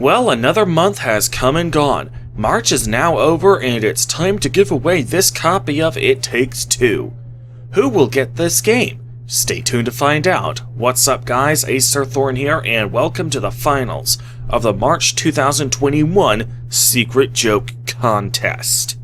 Well, another month has come and gone. March is now over and it's time to give away this copy of It Takes Two. Who will get this game? Stay tuned to find out. What's up guys, Acer Thorn here and welcome to the finals of the March 2021 Secret Joke Contest.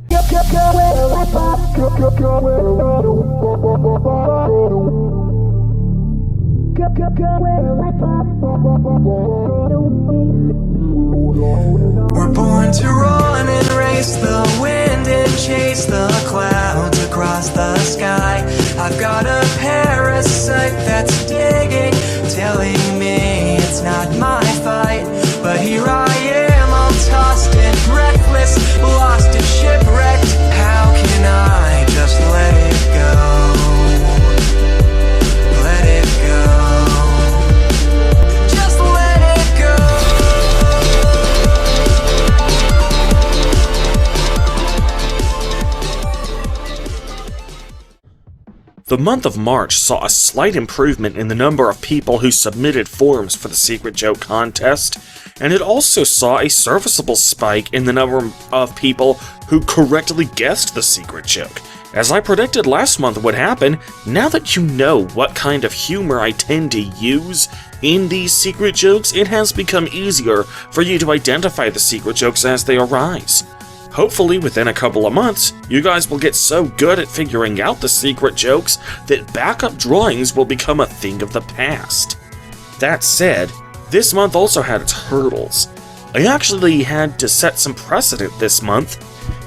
We're born to run and race the wind and chase the clouds across the sky. I've got a parasite that's digging, telling me it's not my fight. But here I am, all tossed and breathless, lost and shipwrecked. How can I just let it go? Let it go. The month of March saw a slight improvement in the number of people who submitted forms for the Secret Joke Contest, and it also saw a serviceable spike in the number of people who correctly guessed the secret joke. As I predicted last month would happen, now that you know what kind of humor I tend to use in these secret jokes, it has become easier for you to identify the secret jokes as they arise. Hopefully within a couple of months, you guys will get so good at figuring out the secret jokes that backup drawings will become a thing of the past. That said, this month also had its hurdles. I actually had to set some precedent this month,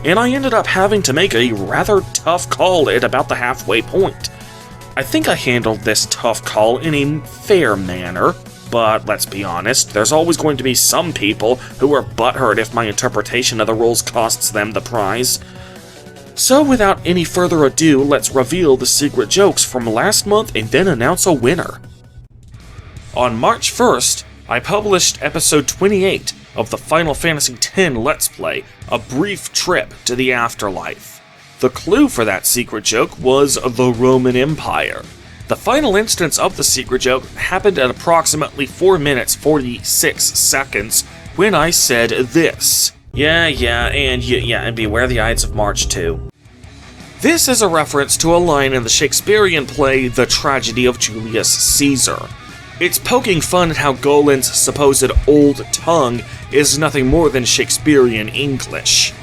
and I ended up having to make a rather tough call at about the halfway point. I think I handled this tough call in a fair manner, but let's be honest, there's always going to be some people who are butthurt if my interpretation of the rules costs them the prize. So without any further ado, let's reveal the secret jokes from last month and then announce a winner. On March 1st, I published episode 28 of the Final Fantasy X Let's Play, A Brief Trip to the Afterlife. The clue for that secret joke was the Roman Empire. The final instance of the secret joke happened at approximately 4 minutes 46 seconds when I said this. And beware the Ides of March too. This is a reference to a line in the Shakespearean play The Tragedy of Julius Caesar. It's poking fun at how Golan's supposed old tongue is nothing more than Shakespearean English.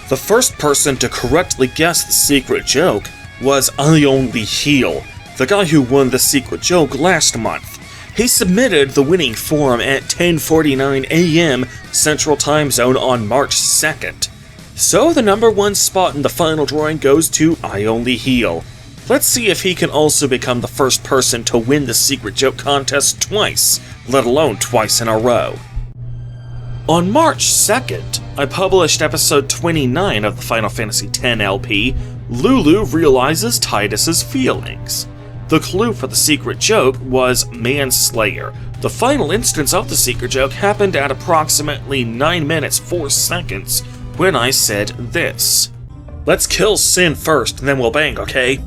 The first person to correctly guess the secret joke was I Only Heal, the guy who won the secret joke last month. He submitted the winning form at 10:49 a.m. Central Time Zone on March 2nd. So the number one spot in the final drawing goes to I Only Heal. Let's see if he can also become the first person to win the secret joke contest twice, let alone twice in a row. On March 2nd, I published episode 29 of the Final Fantasy X LP, Lulu Realizes Tidus's Feelings. The clue for the secret joke was Manslayer. The final instance of the secret joke happened at approximately 9 minutes 4 seconds when I said this. Let's kill Sin first, then we'll bang, okay?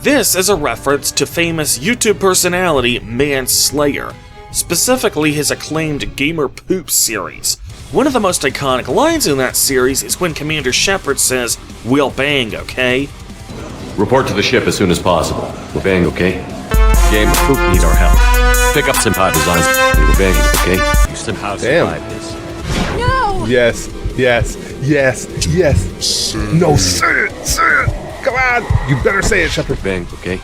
This is a reference to famous YouTube personality Manslayer, specifically his acclaimed Gamer Poop series. One of the most iconic lines in that series is when Commander Shepard says, "We'll bang, okay?" Report to the ship as soon as possible. We're bang, okay? Game of Poop need our help. Pick up some high designs. We're banging, okay? You somehow survive this. No! Yes. No, say it! Come on! You better say it, Shepard. Bang, okay?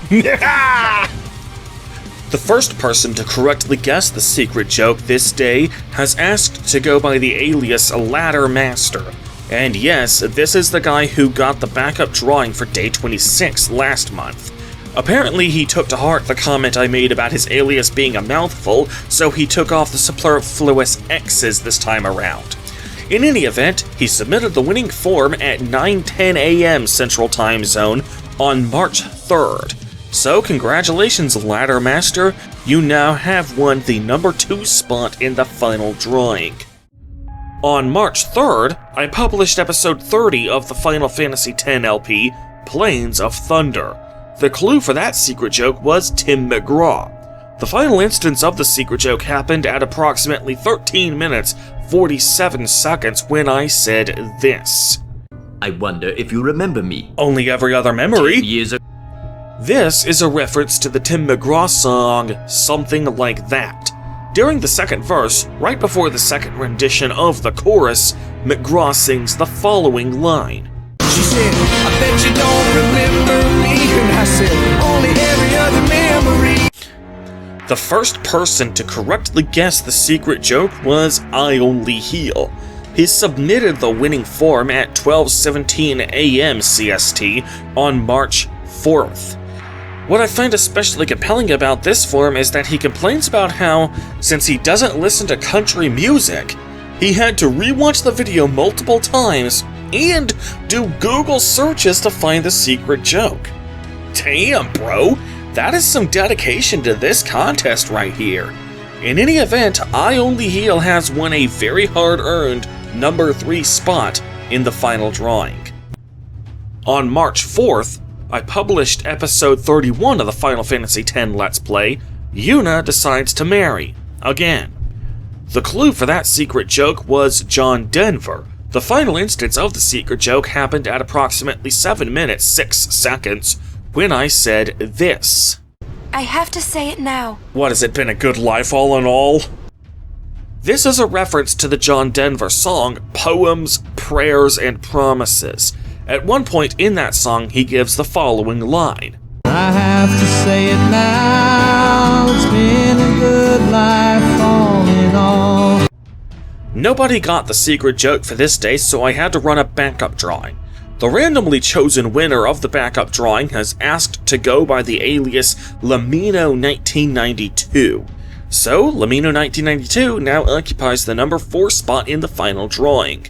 The first person to correctly guess the secret joke this day has asked to go by the alias Ladder Master. And yes, this is the guy who got the backup drawing for day 26 last month. Apparently he took to heart the comment I made about his alias being a mouthful, so he took off the superfluous X's this time around. In any event, he submitted the winning form at 9:10 a.m. Central Time Zone on March 3rd. So congratulations, Ladder Master, you now have won the number 2 spot in the final drawing. On March 3rd, I published episode 30 of the Final Fantasy X LP, Plains of Thunder. The clue for that secret joke was Tim McGraw. The final instance of the secret joke happened at approximately 13 minutes 47 seconds when I said this. I wonder if you remember me. Only every other memory. 10 years ago. This is a reference to the Tim McGraw song, Something Like That. During the second verse, right before the second rendition of the chorus, McGraw sings the following line. She said, I bet you don't remember me. And I said, only every other memory. The first person to correctly guess the secret joke was I Only Heal. He submitted the winning form at 12:17 a.m. CST on March 4th. What I find especially compelling about this form is that he complains about how, since he doesn't listen to country music, he had to rewatch the video multiple times and do Google searches to find the secret joke. Damn, bro, that is some dedication to this contest right here. In any event, I Only Heal has won a very hard-earned number 3 spot in the final drawing. On March 4th, I published episode 31 of the Final Fantasy X Let's Play, Yuna Decides to Marry, again. The clue for that secret joke was John Denver. The final instance of the secret joke happened at approximately 7 minutes 6 seconds when I said this. I have to say it now. What, has it been a good life all in all? This is a reference to the John Denver song, Poems, Prayers, and Promises. At one point in that song, he gives the following line. I have to say it now, it's been a good life all in all. Nobody got the secret joke for this day, so I had to run a backup drawing. The randomly chosen winner of the backup drawing has asked to go by the alias Lamino1992. So, Lamino1992 now occupies the number 4 spot in the final drawing.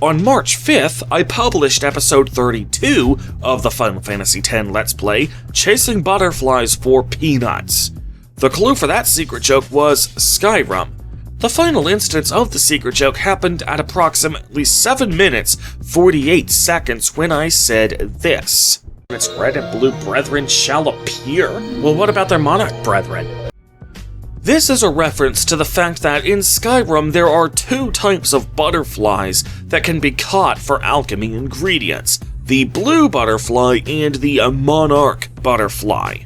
On March 5th, I published episode 32 of the Final Fantasy X Let's Play, Chasing Butterflies for Peanuts. The clue for that secret joke was Skyrim. The final instance of the secret joke happened at approximately 7 minutes 48 seconds when I said this. Its red and blue brethren shall appear. Well, what about their monarch brethren? This is a reference to the fact that in Skyrim there are 2 types of butterflies that can be caught for alchemy ingredients, the blue butterfly and the monarch butterfly.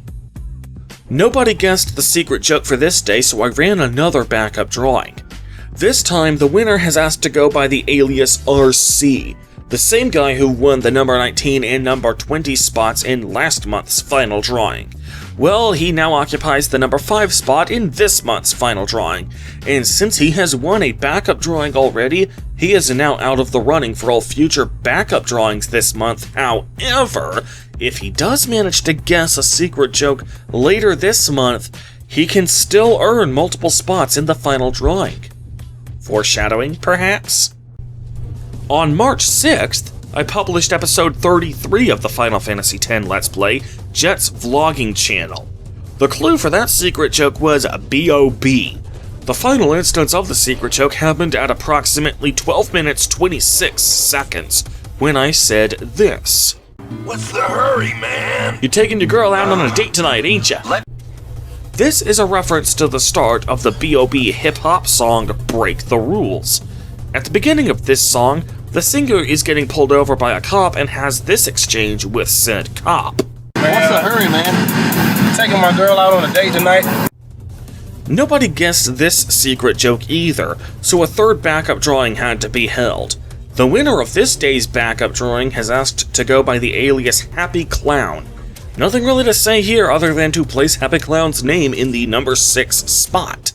Nobody guessed the secret joke for this day, so I ran another backup drawing. This time the winner has asked to go by the alias RC, the same guy who won the number 19 and number 20 spots in last month's final drawing. Well, he now occupies the number 5 spot in this month's final drawing, and since he has won a backup drawing already, he is now out of the running for all future backup drawings this month. However, if he does manage to guess a secret joke later this month, he can still earn multiple spots in the final drawing. Foreshadowing, perhaps? On March 6th, I published episode 33 of the Final Fantasy X Let's Play, Jet's Vlogging Channel. The clue for that secret joke was B.O.B. The final instance of the secret joke happened at approximately 12 minutes 26 seconds when I said this. What's the hurry, man? You're taking your girl out on a date tonight, ain't ya? This is a reference to the start of the B.O.B. hip-hop song Break the Rules. At the beginning of this song, the singer is getting pulled over by a cop and has this exchange with said cop. What's the hurry, man? Taking my girl out on a date tonight? Nobody guessed this secret joke either, so a third backup drawing had to be held. The winner of this day's backup drawing has asked to go by the alias Happy Clown. Nothing really to say here other than to place Happy Clown's name in the number 6 spot.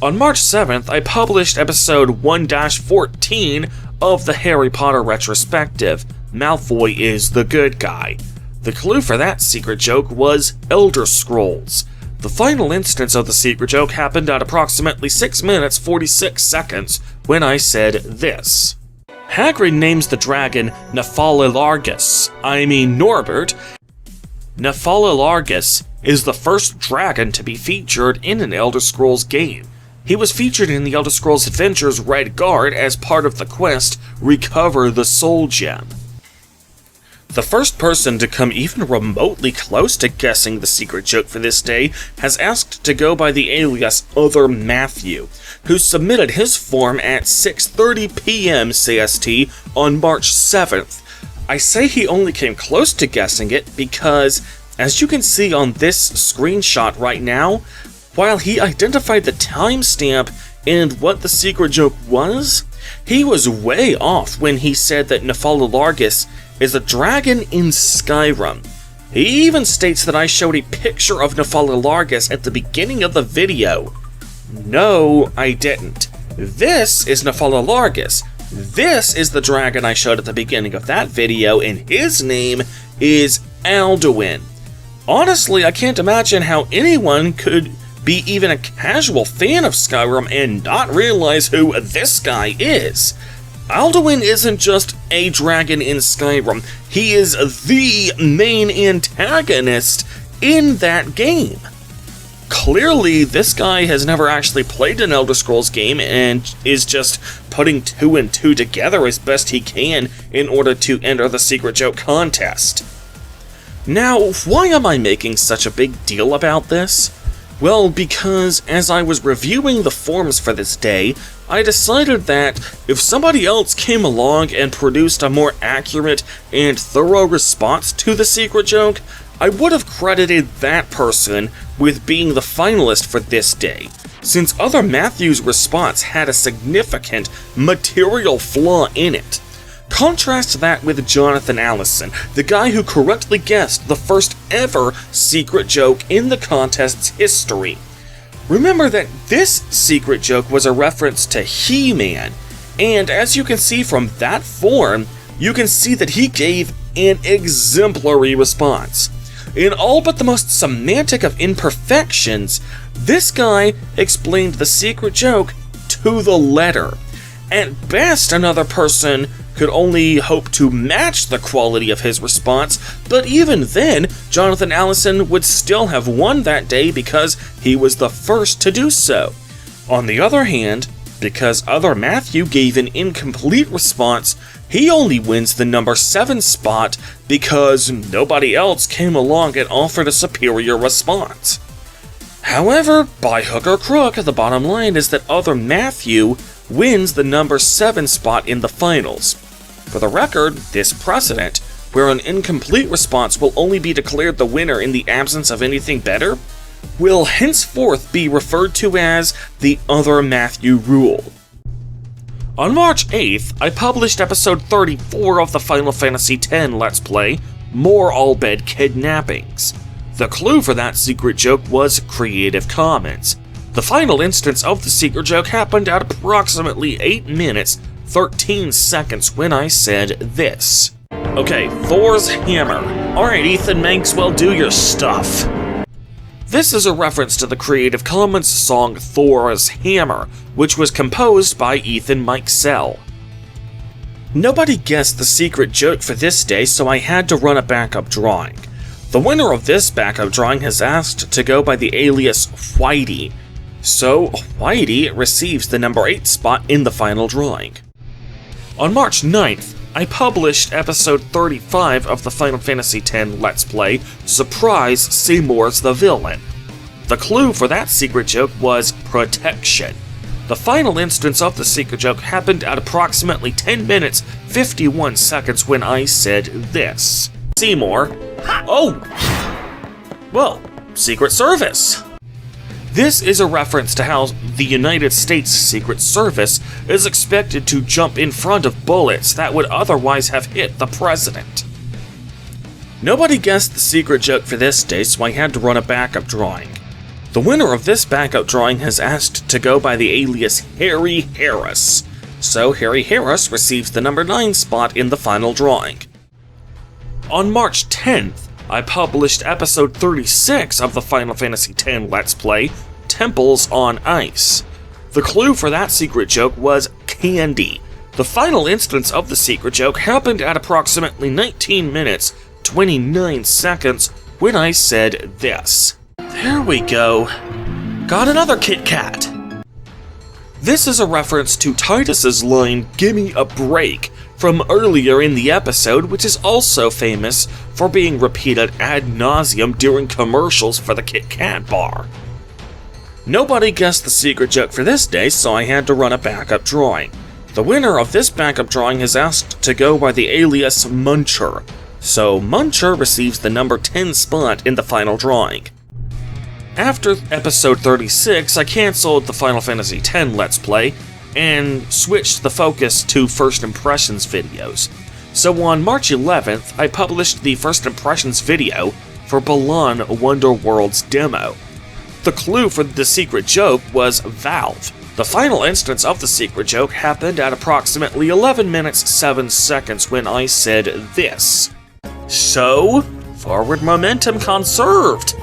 On March 7th, I published episode 1-14 of the Harry Potter retrospective, Malfoy is the good guy. The clue for that secret joke was Elder Scrolls. The final instance of the secret joke happened at approximately 6 minutes 46 seconds when I said this. Hagrid names the dragon Nephalilargus. Norbert. Nephalilargus is the first dragon to be featured in an Elder Scrolls game. He was featured in the Elder Scrolls Adventures Red Guard as part of the quest Recover the Soul Gem. The first person to come even remotely close to guessing the secret joke for this day has asked to go by the alias Other Matthew, who submitted his form at 6:30 p.m. CST on March 7th. I say he only came close to guessing it because, as you can see on this screenshot right now, while he identified the timestamp and what the secret joke was, he was way off when he said that Nephalalargus is a dragon in Skyrim. He even states that I showed a picture of Nephalalargus at the beginning of the video. No, I didn't. This is Nephalalargus. This is the dragon I showed at the beginning of that video, and his name is Alduin. Honestly, I can't imagine how anyone could be even a casual fan of Skyrim and not realize who this guy is. Alduin isn't just a dragon in Skyrim, he is the main antagonist in that game. Clearly, this guy has never actually played an Elder Scrolls game and is just putting 2 and 2 together as best he can in order to enter the secret joke contest. Now, why am I making such a big deal about this? Well, because as I was reviewing the forms for this day, I decided that if somebody else came along and produced a more accurate and thorough response to the secret joke, I would have credited that person with being the finalist for this day, since Other Matthew's response had a significant material flaw in it. Contrast that with Jonathan Allison, the guy who correctly guessed the first ever secret joke in the contest's history. Remember that this secret joke was a reference to He-Man, and as you can see from that form, you can see that he gave an exemplary response. In all but the most semantic of imperfections, this guy explained the secret joke to the letter. At best, another person could only hope to match the quality of his response, but even then, Jonathan Allison would still have won that day because he was the first to do so. On the other hand, because Other Matthew gave an incomplete response, he only wins the number 7 spot because nobody else came along and offered a superior response. However, by hook or crook, the bottom line is that Other Matthew wins the number 7 spot in the finals. For the record, this precedent, where an incomplete response will only be declared the winner in the absence of anything better, will henceforth be referred to as the Other Matthew rule. On March 8th, I published episode 34 of the Final Fantasy X Let's Play, More All Bed Kidnappings. The clue for that secret joke was Creative Commons. The final instance of the secret joke happened at approximately 8 minutes, 13 seconds when I said this. Okay, Thor's hammer. Alright, Ethan Maxwell, do your stuff. This is a reference to the Creative Commons song Thor's Hammer, which was composed by Ethan Maxwell. Nobody guessed the secret joke for this day, so I had to run a backup drawing. The winner of this backup drawing has asked to go by the alias Whitey, so Whitey receives the number 8 spot in the final drawing. On March 9th, I published episode 35 of the Final Fantasy X Let's Play, Surprise Seymour's the Villain. The clue for that secret joke was protection. The final instance of the secret joke happened at approximately 10 minutes, 51 seconds when I said this. Seymour. Oh! Well, Secret Service. This is a reference to how the United States Secret Service is expected to jump in front of bullets that would otherwise have hit the president. Nobody guessed the secret joke for this day, so I had to run a backup drawing. The winner of this backup drawing has asked to go by the alias Harry Harris, so Harry Harris receives the number 9 spot in the final drawing. On March 10th, I published episode 36 of the Final Fantasy X Let's Play, Temples on Ice. The clue for that secret joke was candy. The final instance of the secret joke happened at approximately 19 minutes, 29 seconds when I said this. There we go. Got another Kit Kat. This is a reference to Titus's line, "Gimme a break," from earlier in the episode, which is also famous for being repeated ad nauseum during commercials for the Kit Kat bar. Nobody guessed the secret joke for this day, so I had to run a backup drawing. The winner of this backup drawing is asked to go by the alias Muncher, so Muncher receives the number 10 spot in the final drawing. After episode 36, I cancelled the Final Fantasy X Let's Play and switched the focus to First Impressions videos. So on March 11th, I published the First Impressions video for Balan Wonderworld's demo. The clue for the secret joke was Valve. The final instance of the secret joke happened at approximately 11 minutes 7 seconds when I said this. So, forward momentum conserved!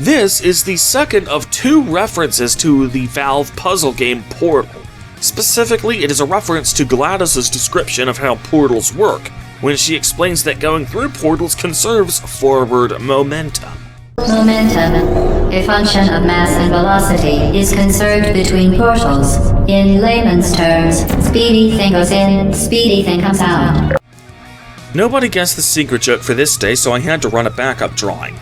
This is the second of 2 references to the Valve puzzle game Portal. Specifically, it is a reference to GLaDOS's description of how portals work, when she explains that going through portals conserves forward momentum. Momentum, a function of mass and velocity, is conserved between portals. In layman's terms, speedy thing goes in, speedy thing comes out. Nobody guessed the secret joke for this day, so I had to run a backup drawing.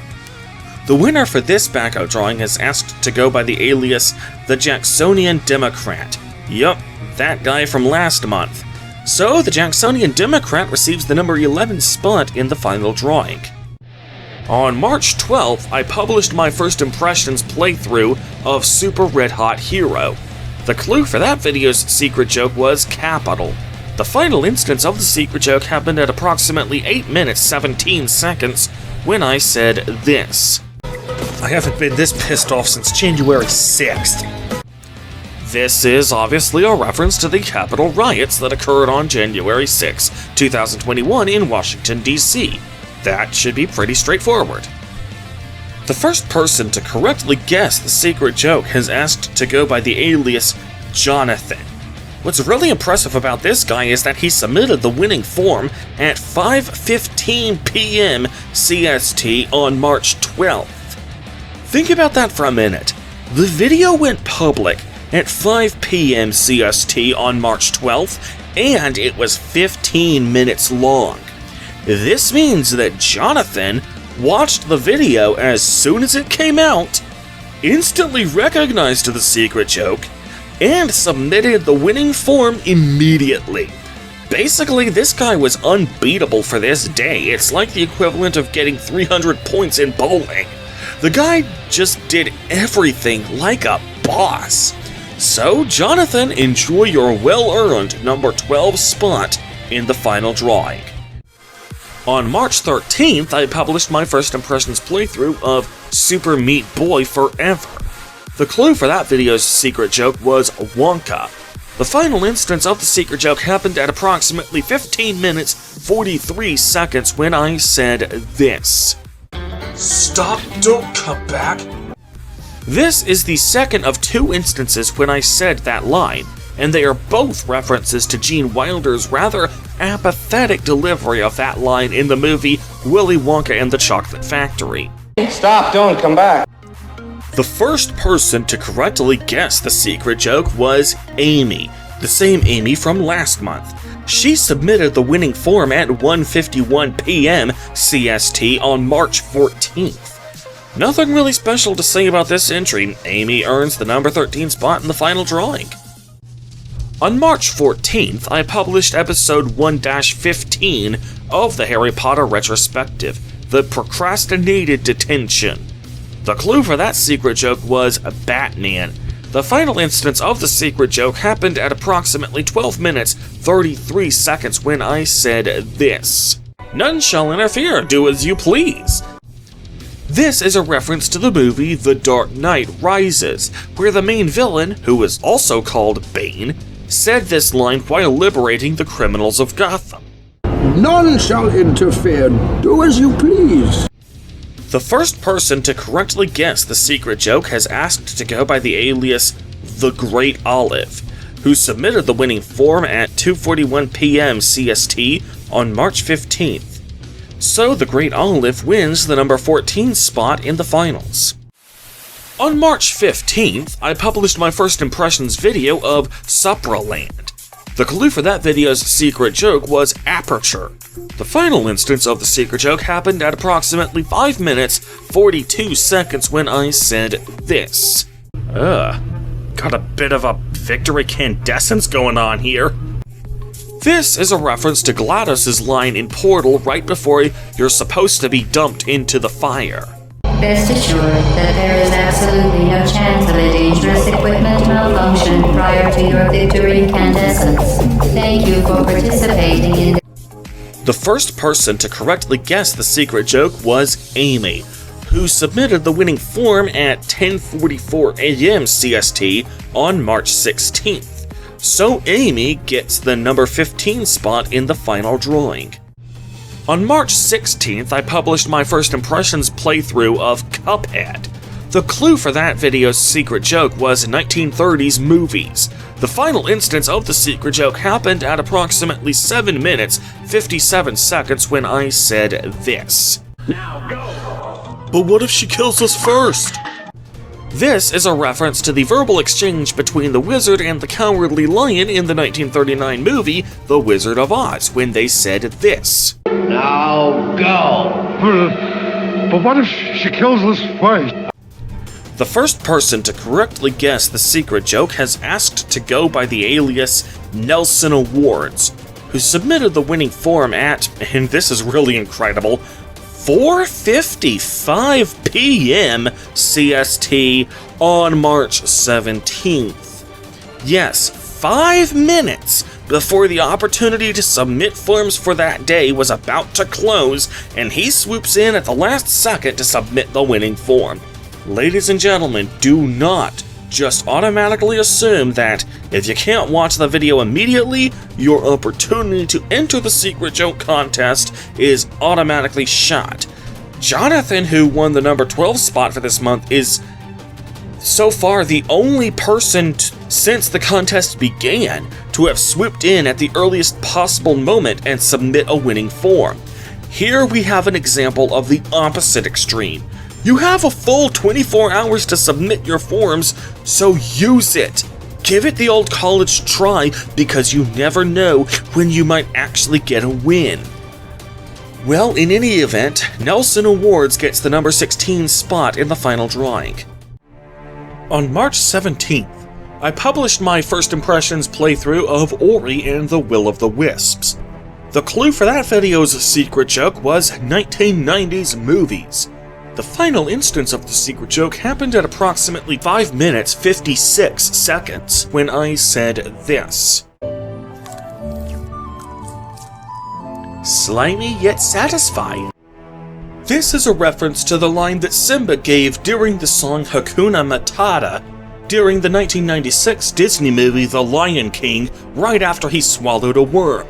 The winner for this backup drawing is asked to go by the alias the Jacksonian Democrat. Yup, that guy from last month. So the Jacksonian Democrat receives the number 11 spot in the final drawing. On March 12th, I published my First Impressions playthrough of Super Red Hot Hero. The clue for that video's secret joke was capital. The final instance of the secret joke happened at approximately 8 minutes 17 seconds when I said this. I haven't been this pissed off since January 6th. This is obviously a reference to the Capitol riots that occurred on January 6, 2021 in Washington, D.C. That should be pretty straightforward. The first person to correctly guess the secret joke has asked to go by the alias Jonathan. What's really impressive about this guy is that he submitted the winning form at 5:15 p.m. CST on March 12th. Think about that for a minute. The video went public at 5 p.m. CST on March 12th, and it was 15 minutes long. This means that Jonathan watched the video as soon as it came out, instantly recognized the secret joke, and submitted the winning form immediately. Basically, this guy was unbeatable for this day. It's like the equivalent of getting 300 points in bowling. The guy just did everything like a boss. So, Jonathan, enjoy your well-earned number 12 spot in the final drawing. On March 13th, I published my First Impressions playthrough of Super Meat Boy Forever. The clue for that video's secret joke was Wonka. The final instance of the secret joke happened at approximately 15 minutes 43 seconds when I said this. Stop, don't come back. This is the second of 2 instances when I said that line, and they are both references to Gene Wilder's rather apathetic delivery of that line in the movie Willy Wonka and the Chocolate Factory. Stop, don't come back. The first person to correctly guess the secret joke was Amy, the same Amy from last month. She submitted the winning form at 1:51 p.m. CST on March 14th. Nothing really special to say about this entry. Amy earns the number 13 spot in the final drawing. On March 14th, I published episode 1-15 of the Harry Potter retrospective, The Procrastinated Detention. The clue for that secret joke was Batman. The final instance of the secret joke happened at approximately 12 minutes 33 seconds when I said this. None shall interfere, do as you please. This is a reference to the movie The Dark Knight Rises, where the main villain, who is also called Bane, said this line while liberating the criminals of Gotham. None shall interfere. Do as you please. The first person to correctly guess the secret joke has asked to go by the alias The Great Olive, who submitted the winning form at 2:41 p.m. CST on March 15th. So The Great Olive wins the number 14 spot in the finals. On March 15th, I published my First Impressions video of Supraland. The clue for that video's secret joke was aperture. The final instance of the secret joke happened at approximately 5 minutes, 42 seconds when I said this. Got a bit of a victory candescence going on here. This is a reference to GLaDOS' line in Portal right before you're supposed to be dumped into the fire. Best assured that there is absolutely no chance of a dangerous equipment malfunction prior to your victory incandescence. Thank you for participating in. The first person to correctly guess the secret joke was Amy, who submitted the winning form at 10:44 a.m. CST on March 16th. So Amy gets the number 15 spot in the final drawing. On March 16th, I published my first impressions playthrough of Cuphead. The clue for that video's secret joke was 1930s movies. The final instance of the secret joke happened at approximately 7 minutes, 57 seconds when I said this. Now go! But what if she kills us first? This is a reference to the verbal exchange between the wizard and the cowardly lion in the 1939 movie The Wizard of Oz, when they said this. Now go! But what if she kills us first? The first person to correctly guess the secret joke has asked to go by the alias Nelson Awards, who submitted the winning form at, and this is really incredible, 4:55 p.m. CST on March 17th. Yes, 5 minutes before the opportunity to submit forms for that day was about to close, and he swoops in at the last second to submit the winning form. Ladies and gentlemen, do not just automatically assume that if you can't watch the video immediately, your opportunity to enter the secret joke contest is automatically shot. Jonathan, who won the number 12 spot for this month, is so far the only person since the contest began to have swooped in at the earliest possible moment and submit a winning form. Here we have an example of the opposite extreme. You have a full 24 hours to submit your forms, so use it. Give it the old college try, because you never know when you might actually get a win. Well, in any event, Nelson Awards gets the number 16 spot in the final drawing. On March 17th, I published my first impressions playthrough of Ori and the Will of the Wisps. The clue for that video's secret joke was 1990s movies. The final instance of the secret joke happened at approximately 5 minutes 56 seconds when I said this. Slimy yet satisfying. This is a reference to the line that Simba gave during the song Hakuna Matata during the 1996 Disney movie The Lion King right after he swallowed a worm.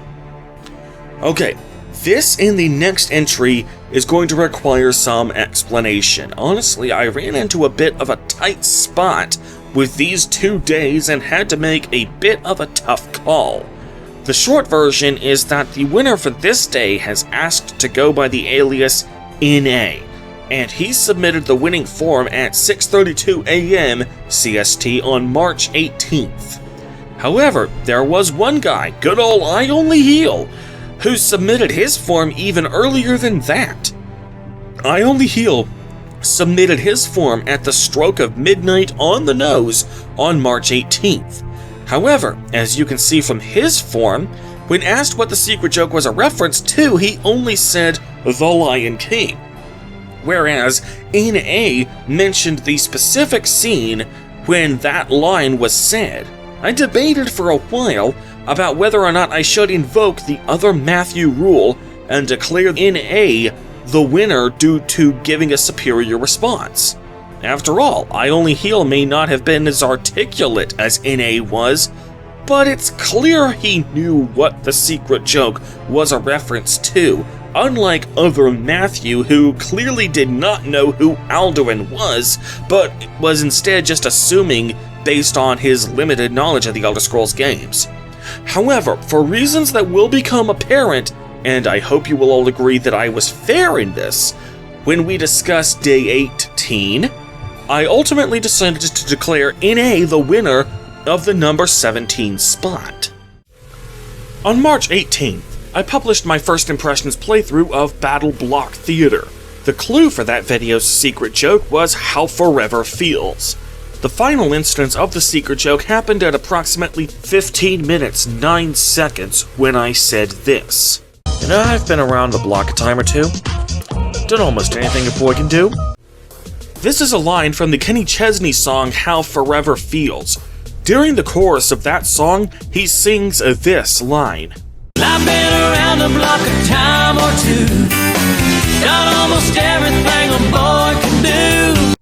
Okay. This in the next entry is going to require some explanation. Honestly, I ran into a bit of a tight spot with these 2 days and had to make a bit of a tough call. The short version is that the winner for this day has asked to go by the alias NA, and he submitted the winning form at 6:32 a.m. CST on March 18th. However, there was one guy, good old I Only Heal, who submitted his form even earlier than that. I Only Heal submitted his form at the stroke of midnight on the nose on March 18th. However, as you can see from his form, when asked what the secret joke was a reference to, he only said The Lion King. Whereas NA mentioned the specific scene when that line was said. I debated for a while about whether or not I should invoke the other Matthew rule and declare NA the winner due to giving a superior response. After all, I Only Heal may not have been as articulate as NA was, but it's clear he knew what the secret joke was a reference to, unlike other Matthew who clearly did not know who Alduin was, but was instead just assuming based on his limited knowledge of the Elder Scrolls games. However, for reasons that will become apparent, and I hope you will all agree that I was fair in this, when we discuss Day 18, I ultimately decided to declare NA the winner of the number 17 spot. On March 18th, I published my first impressions playthrough of Battle Block Theater. The clue for that video's secret joke was how forever feels. The final instance of the secret joke happened at approximately 15 minutes 9 seconds when I said this. You know, I've been around the block a time or two. Done almost anything a boy can do. This is a line from the Kenny Chesney song How Forever Feels. During the chorus of that song, he sings this line. I've been around the block a time or two. Done almost everything a boy can do.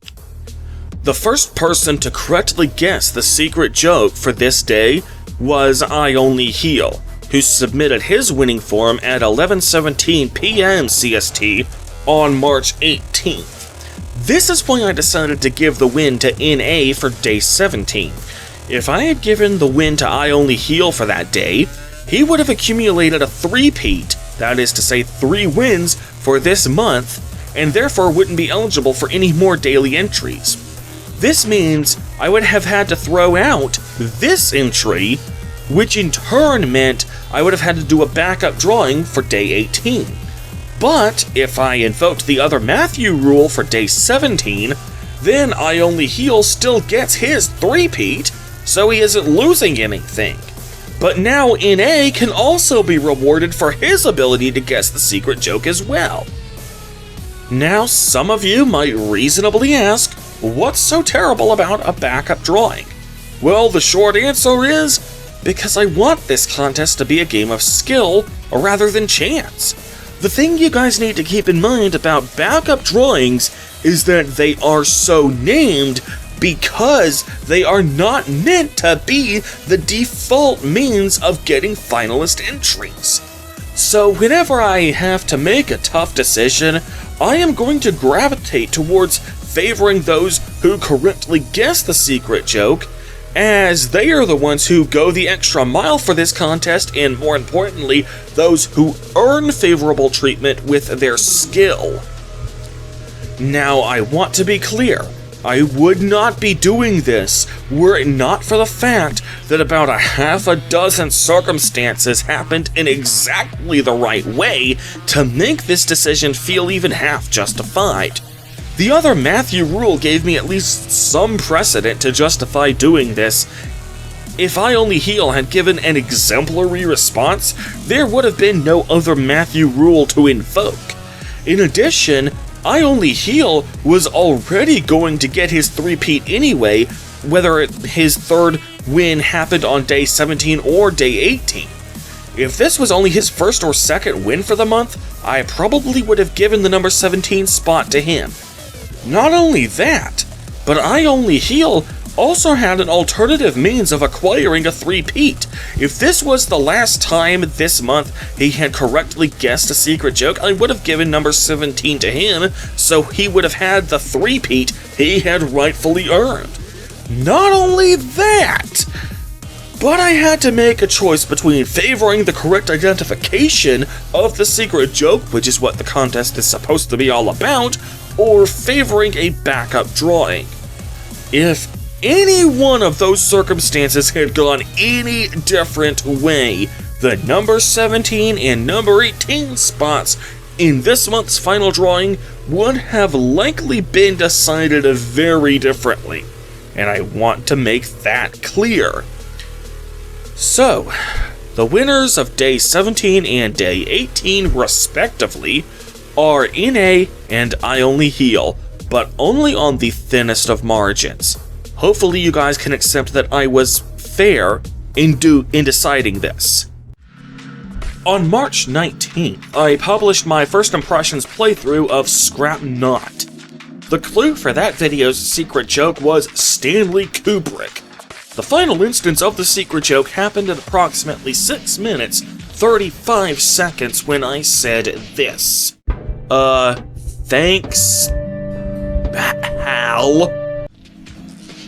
The first person to correctly guess the secret joke for this day was I Only Heal, who submitted his winning form at 11:17 p.m. CST on March 18th. This is why I decided to give the win to NA for day 17. If I had given the win to I Only Heal for that day, he would have accumulated a three-peat, that is to say 3 wins, for this month, and therefore wouldn't be eligible for any more daily entries. This means I would have had to throw out this entry, which in turn meant I would have had to do a backup drawing for day 18. But if I invoked the other Matthew rule for day 17, then I Only Heal still gets his three-peat, so he isn't losing anything. But now NA can also be rewarded for his ability to guess the secret joke as well. Now, some of you might reasonably ask, what's so terrible about a backup drawing? Well, the short answer is, because I want this contest to be a game of skill rather than chance. The thing you guys need to keep in mind about backup drawings is that they are so named because they are not meant to be the default means of getting finalist entries. So whenever I have to make a tough decision, I am going to gravitate towards favoring those who correctly guess the secret joke, as they are the ones who go the extra mile for this contest, and more importantly, those who earn favorable treatment with their skill. Now, I want to be clear. I would not be doing this were it not for the fact that about a half a dozen circumstances happened in exactly the right way to make this decision feel even half justified. The other Matthew rule gave me at least some precedent to justify doing this. If I Only Heal had given an exemplary response, there would have been no other Matthew rule to invoke. In addition, I Only Heal was already going to get his three-peat anyway, whether his third win happened on day 17 or day 18. If this was only his first or second win for the month, I probably would have given the number 17 spot to him. Not only that, but I Only Heal also had an alternative means of acquiring a three-peat. If this was the last time this month he had correctly guessed a secret joke, I would have given number 17 to him, so he would have had the three-peat he had rightfully earned. Not only that, but I had to make a choice between favoring the correct identification of the secret joke, which is what the contest is supposed to be all about, or favoring a backup drawing. If any one of those circumstances had gone any different way, the number 17 and number 18 spots in this month's final drawing would have likely been decided very differently, and I want to make that clear. So, the winners of day 17 and day 18 respectively are NA and I Only Heal, but only on the thinnest of margins. Hopefully you guys can accept that I was fair in deciding this. On March 19th, I published my first impressions playthrough of Scrap Knot. The clue for that video's secret joke was Stanley Kubrick. The final instance of the secret joke happened at approximately 6 minutes, 35 seconds when I said this. Thanks, Hal.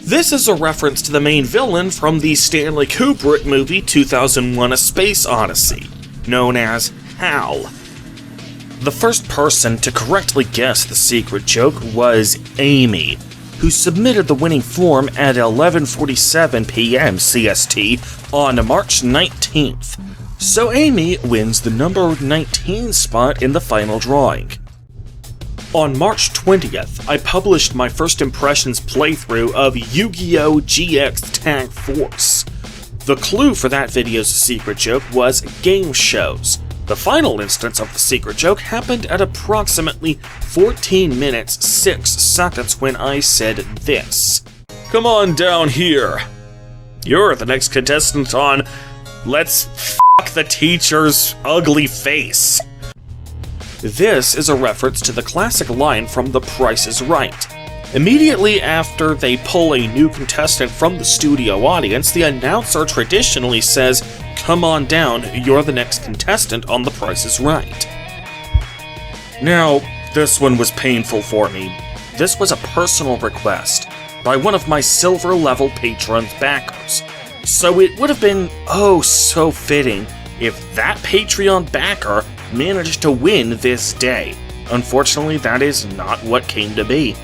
This is a reference to the main villain from the Stanley Kubrick movie 2001: A Space Odyssey, known as Hal. The first person to correctly guess the secret joke was Amy, who submitted the winning form at 11:47 p.m. CST on March 19th. So Amy wins the number 19 spot in the final drawing. On March 20th, I published my first impressions playthrough of Yu-Gi-Oh! GX Tag Force. The clue for that video's secret joke was game shows. The final instance of the secret joke happened at approximately 14 minutes 6 seconds when I said this. Come on down here. You're the next contestant on Let's F**k the Teacher's Ugly Face. This is a reference to the classic line from The Price is Right. Immediately after they pull a new contestant from the studio audience, the announcer traditionally says, "Come on down, you're the next contestant on The Price is Right." Now, this one was painful for me. This was a personal request by one of my silver level Patreon backers. So it would have been oh so fitting if that Patreon backer managed to win this day. Unfortunately, that is not what came to be.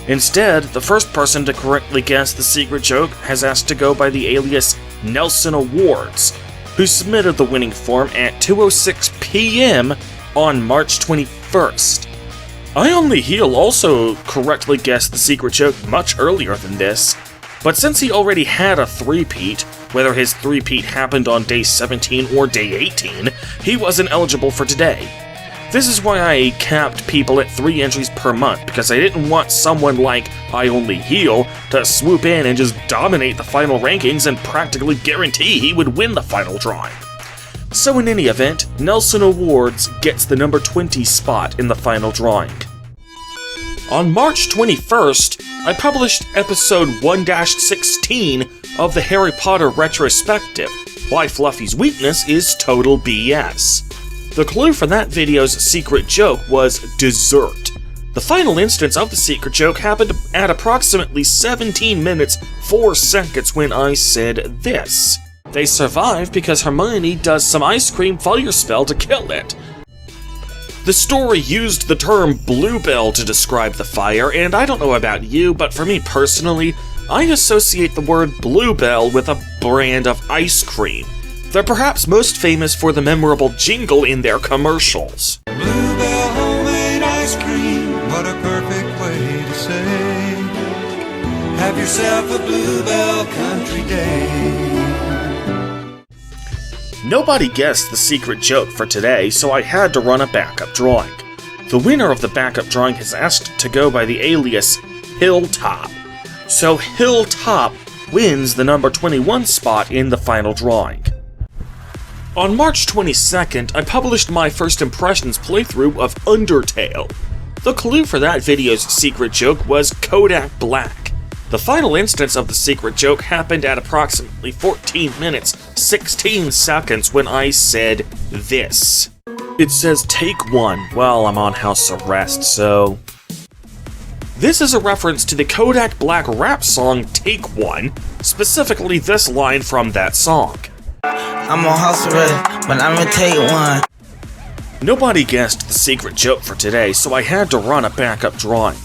Instead, the first person to correctly guess the secret joke has asked to go by the alias Nelson Awards, who submitted the winning form at 2:06 p.m. on March 21st. I Only Heal also correctly guessed the secret joke much earlier than this, but since he already had a three-peat, whether his three-peat happened on day 17 or day 18, he wasn't eligible for today. This is why I capped people at 3 entries per month, because I didn't want someone like I Only Heal to swoop in and just dominate the final rankings and practically guarantee he would win the final drawing. So in any event, Nelson Awards gets the number 20 spot in the final drawing. On March 21st, I published episode 1-16 of the Harry Potter retrospective, Why Fluffy's Weakness is Total BS. The clue for that video's secret joke was dessert. The final instance of the secret joke happened at approximately 17 minutes 4 seconds when I said this. They survive because Hermione does some ice cream fire spell to kill it. The story used the term bluebell to describe the fire, and I don't know about you, but for me personally, I associate the word bluebell with a brand of ice cream. They're perhaps most famous for the memorable jingle in their commercials. Bluebell homemade ice cream, what a perfect way to say, have yourself a Bluebell country day. Nobody guessed the secret joke for today, so I had to run a backup drawing. The winner of the backup drawing has asked to go by the alias Hilltop. So Hilltop wins the number 21 spot in the final drawing. On March 22nd, I published my first impressions playthrough of Undertale. The clue for that video's secret joke was Kodak Black. The final instance of the secret joke happened at approximately 14 minutes 16 seconds when I said this. It says take one while I'm on house arrest, so... This is a reference to the Kodak Black rap song Take One, specifically this line from that song. I'm on house arrest, but I'm gonna take one. Nobody guessed the secret joke for today, so I had to run a backup drawing.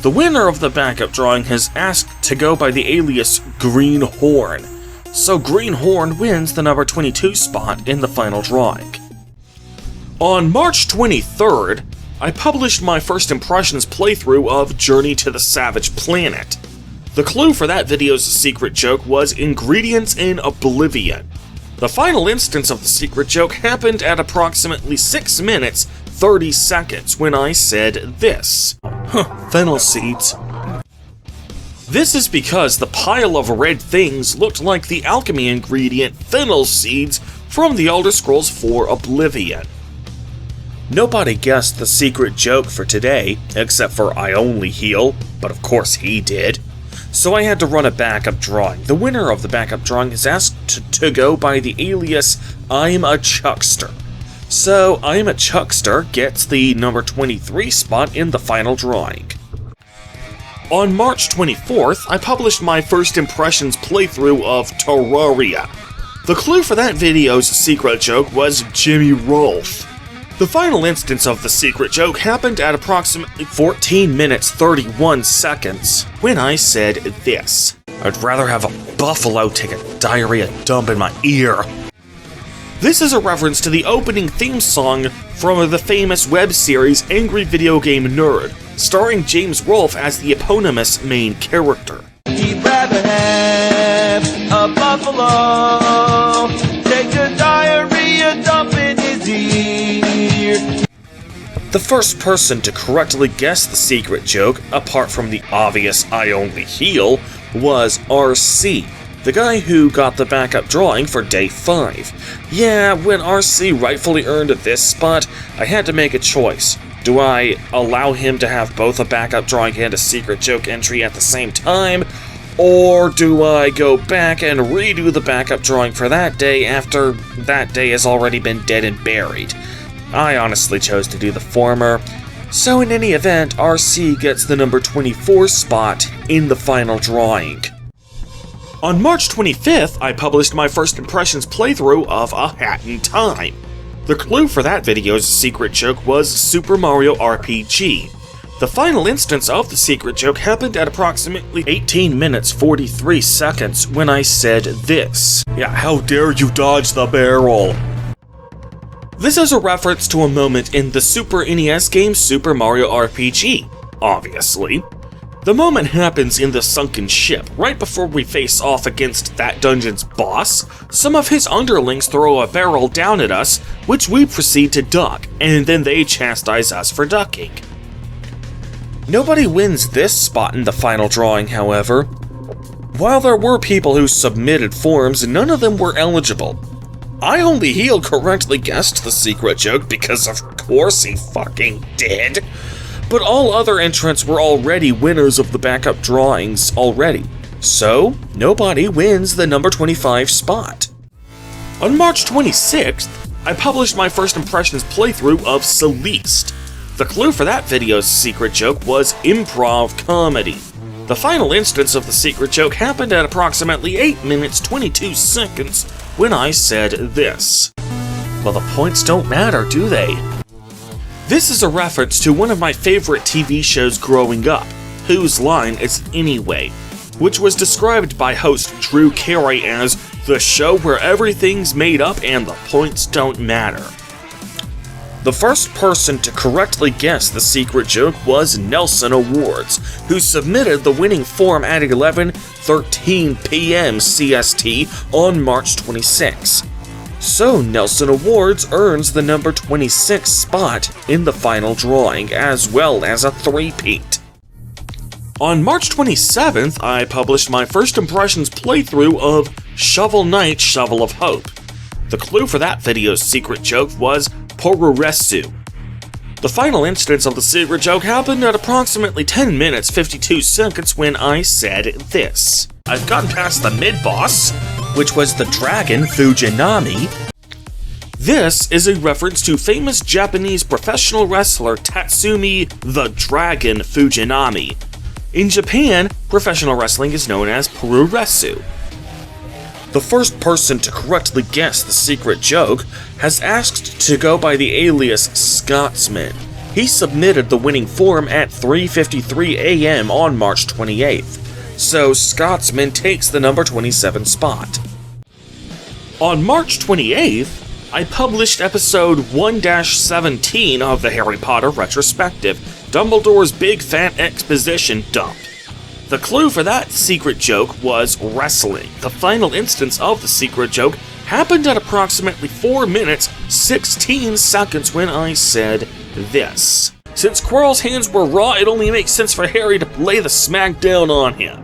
The winner of the backup drawing has asked to go by the alias Greenhorn, so Greenhorn wins the number 22 spot in the final drawing. On March 23rd, I published my first impressions playthrough of Journey to the Savage Planet. The clue for that video's secret joke was ingredients in Oblivion. The final instance of the secret joke happened at approximately 6 minutes 30 seconds when I said this. Fennel seeds. This is because the pile of red things looked like the alchemy ingredient fennel seeds from the Elder Scrolls IV Oblivion. Nobody guessed the secret joke for today, except for I Only Heal, but of course he did. So I had to run a backup drawing. The winner of the backup drawing is asked to go by the alias I'm a Chuckster. So I'm a Chuckster gets the number 23 spot in the final drawing. On March 24th, I published my first impressions playthrough of Terraria. The clue for that video's secret joke was Jimmy Rolfe. The final instance of the secret joke happened at approximately 14 minutes 31 seconds when I said this. I'd rather have a buffalo take a diarrhea dump in my ear. This is a reference to the opening theme song from the famous web series Angry Video Game Nerd, starring James Rolfe as the eponymous main character. He'd rather have a buffalo take the diarrhea dump in his ear. The first person to correctly guess the secret joke, apart from the obvious I only heal, was RC, the guy who got the backup drawing for day 5. Yeah, when RC rightfully earned this spot, I had to make a choice. Do I allow him to have both a backup drawing and a secret joke entry at the same time? Or do I go back and redo the backup drawing for that day after that day has already been dead and buried? I honestly chose to do the former, so in any event, RC gets the number 24 spot in the final drawing. On March 25th, I published my first impressions playthrough of A Hat in Time. The clue for that video's secret joke was Super Mario RPG. The final instance of the secret joke happened at approximately 18 minutes 43 seconds when I said this. Yeah, how dare you dodge the barrel? This is a reference to a moment in the Super NES game Super Mario RPG, obviously. The moment happens in the sunken ship. Right before we face off against that dungeon's boss, some of his underlings throw a barrel down at us, which we proceed to duck, and then they chastise us for ducking. Nobody wins this spot in the final drawing, however. While there were people who submitted forms, none of them were eligible. I Only Heal correctly guessed the secret joke because of course he fucking did. But all other entrants were already winners of the backup drawings already, so nobody wins the number 25 spot. On March 26th, I published my first impressions playthrough of Celeste. The clue for that video's secret joke was improv comedy. The final instance of the secret joke happened at approximately 8 minutes 22 seconds when I said this. Well, the points don't matter, do they? This is a reference to one of my favorite TV shows growing up, Whose Line Is It Anyway, which was described by host Drew Carey as the show where everything's made up and the points don't matter. The first person to correctly guess the secret joke was Nelson Awards, who submitted the winning form at 11:13 p.m. CST on March 26. So Nelson Awards earns the number 26 spot in the final drawing, as well as a three-peat. On March 27th, I published my first impressions playthrough of Shovel Knight Shovel of Hope. The clue for that video's secret joke was Puroresu. The final instance of the secret joke happened at approximately 10 minutes 52 seconds when I said this. I've gotten past the mid-boss, which was the dragon Fujinami. This is a reference to famous Japanese professional wrestler Tatsumi the Dragon Fujinami. In Japan, professional wrestling is known as Puroresu. The first person to correctly guess the secret joke has asked to go by the alias Scotsman. He submitted the winning form at 3:53 a.m. on March 28th, so Scotsman takes the number 27 spot. On March 28th, I published episode 1-17 of the Harry Potter retrospective, Dumbledore's Big Fat Exposition Dump. The clue for that secret joke was wrestling. The final instance of the secret joke happened at approximately 4 minutes 16 seconds when I said this. Since Quirrell's hands were raw, it only makes sense for Harry to lay the smackdown on him.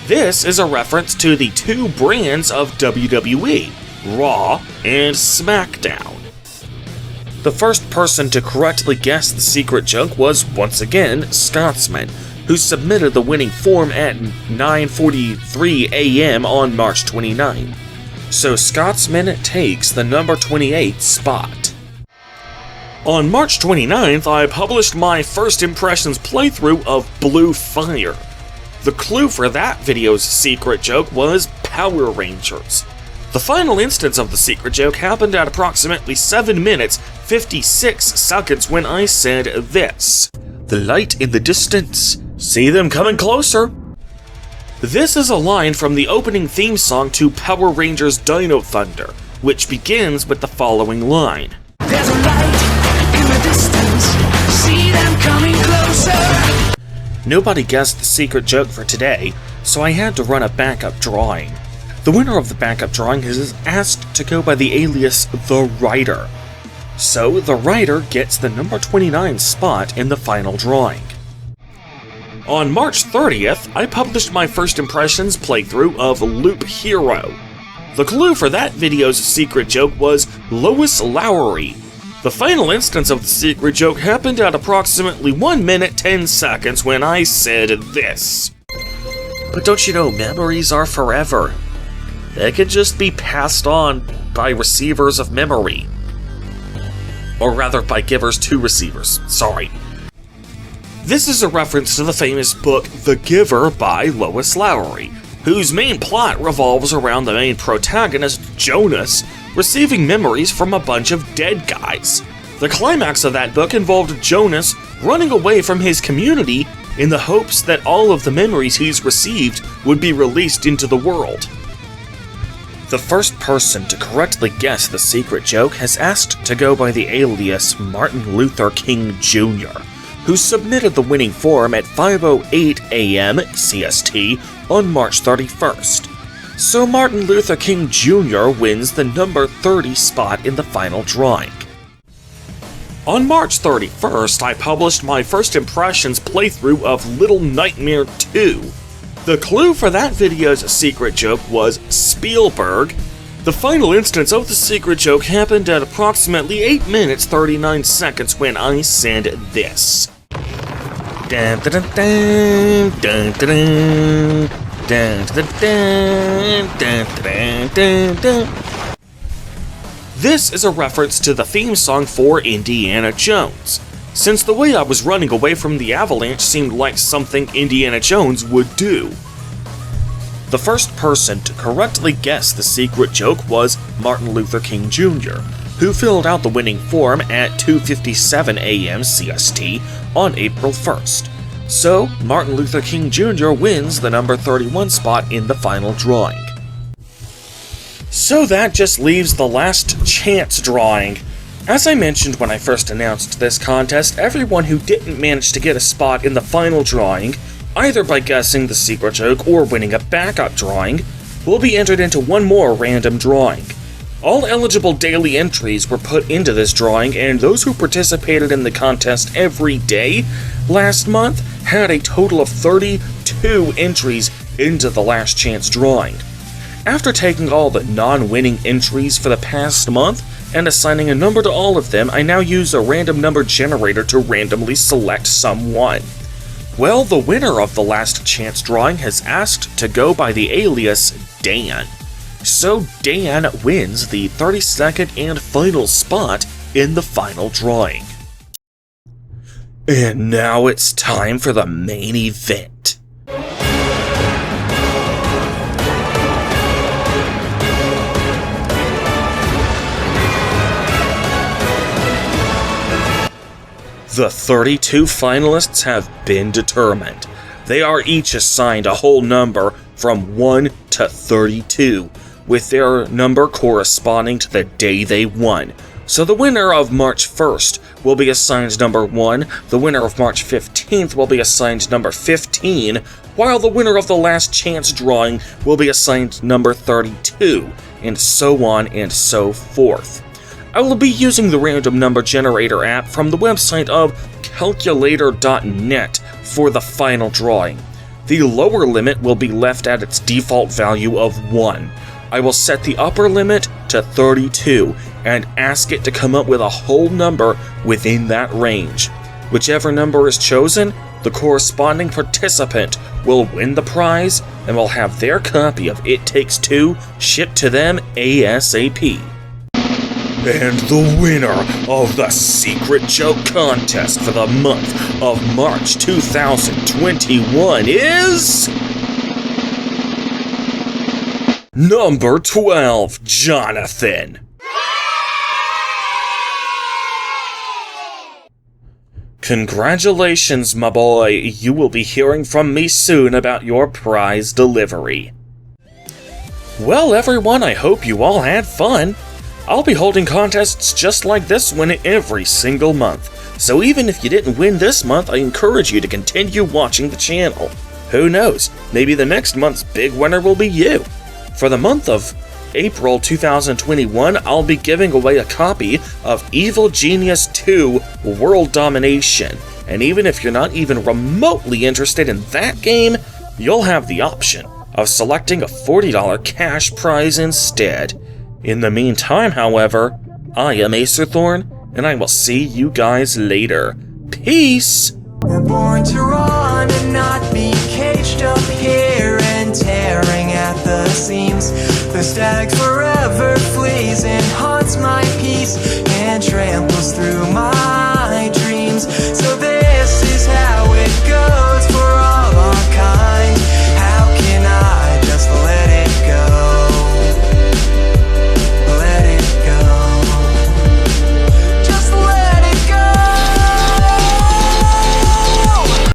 This is a reference to the two brands of WWE, Raw and SmackDown. The first person to correctly guess the secret joke was once again Scotsman, who submitted the winning form at 9:43 a.m. on March 29. So Scotsman takes the number 28 spot. On March 29th, I published my first impressions playthrough of Blue Fire. The clue for that video's secret joke was Power Rangers. The final instance of the secret joke happened at approximately 7 minutes 56 seconds when I said this. The light in the distance. See them coming closer. This is a line from the opening theme song to Power Rangers Dino Thunder, which begins with the following line. There's a light in the distance, see them coming closer. Nobody guessed the secret joke for today, so I had to run a backup drawing. The winner of the backup drawing is asked to go by the alias The Writer. So The Writer gets the number 29 spot in the final drawing. On March 30th, I published my first impressions playthrough of Loop Hero. The clue for that video's secret joke was Lois Lowry. The final instance of the secret joke happened at approximately 1 minute 10 seconds when I said this. But don't you know, memories are forever. They can just be passed on by receivers of memory. Or rather, by givers to receivers, sorry. This is a reference to the famous book The Giver by Lois Lowry, whose main plot revolves around the main protagonist, Jonas, receiving memories from a bunch of dead guys. The climax of that book involved Jonas running away from his community in the hopes that all of the memories he's received would be released into the world. The first person to correctly guess the secret joke has asked to go by the alias Martin Luther King Jr., who submitted the winning form at 5:08 a.m. CST on March 31st. So Martin Luther King Jr. wins the number 30 spot in the final drawing. On March 31st, I published my first impressions playthrough of Little Nightmare 2. The clue for that video's secret joke was Spielberg. The final instance of the secret joke happened at approximately 8 minutes 39 seconds when I said this. Dun, dun, dun, dun, dun, dun, dun, dun, dun, dun. This is a reference to the theme song for Indiana Jones, since the way I was running away from the avalanche seemed like something Indiana Jones would do. The first person to correctly guess the secret joke was Martin Luther King Jr., who filled out the winning form at 2:57 a.m. CST on April 1st. So, Martin Luther King Jr. wins the number 31 spot in the final drawing. So that just leaves the last chance drawing. As I mentioned when I first announced this contest, everyone who didn't manage to get a spot in the final drawing, either by guessing the secret joke or winning a backup drawing, will be entered into one more random drawing. All eligible daily entries were put into this drawing, and those who participated in the contest every day last month had a total of 32 entries into the last chance drawing. After taking all the non-winning entries for the past month and assigning a number to all of them, I now use a random number generator to randomly select someone. Well, the winner of the last chance drawing has asked to go by the alias Dan. So Dan wins the 32nd and final spot in the final drawing. And now it's time for the main event. The 32 finalists have been determined. They are each assigned a whole number from 1 to 32, with their number corresponding to the day they won. So the winner of March 1st will be assigned number 1, the winner of March 15th will be assigned number 15, while the winner of the last chance drawing will be assigned number 32, and so on and so forth. I will be using the random number generator app from the website of calculator.net for the final drawing. The lower limit will be left at its default value of 1. I will set the upper limit to 32 and ask it to come up with a whole number within that range. Whichever number is chosen, the corresponding participant will win the prize and will have their copy of It Takes Two shipped to them ASAP. And the winner of the Secret Joke Contest for the month of March 2021 is... Number 12, Jonathan. Congratulations, my boy. You will be hearing from me soon about your prize delivery. Well, everyone, I hope you all had fun. I'll be holding contests just like this one every single month, so even if you didn't win this month, I encourage you to continue watching the channel. Who knows, maybe the next month's big winner will be you. For the month of April 2021, I'll be giving away a copy of Evil Genius 2 World Domination, and even if you're not even remotely interested in that game, you'll have the option of selecting a $40 cash prize instead. In the meantime, however, I am Acerthorn, and I will see you guys later. Peace! We're born to run and not be caged up here and tearing at the seams. The statics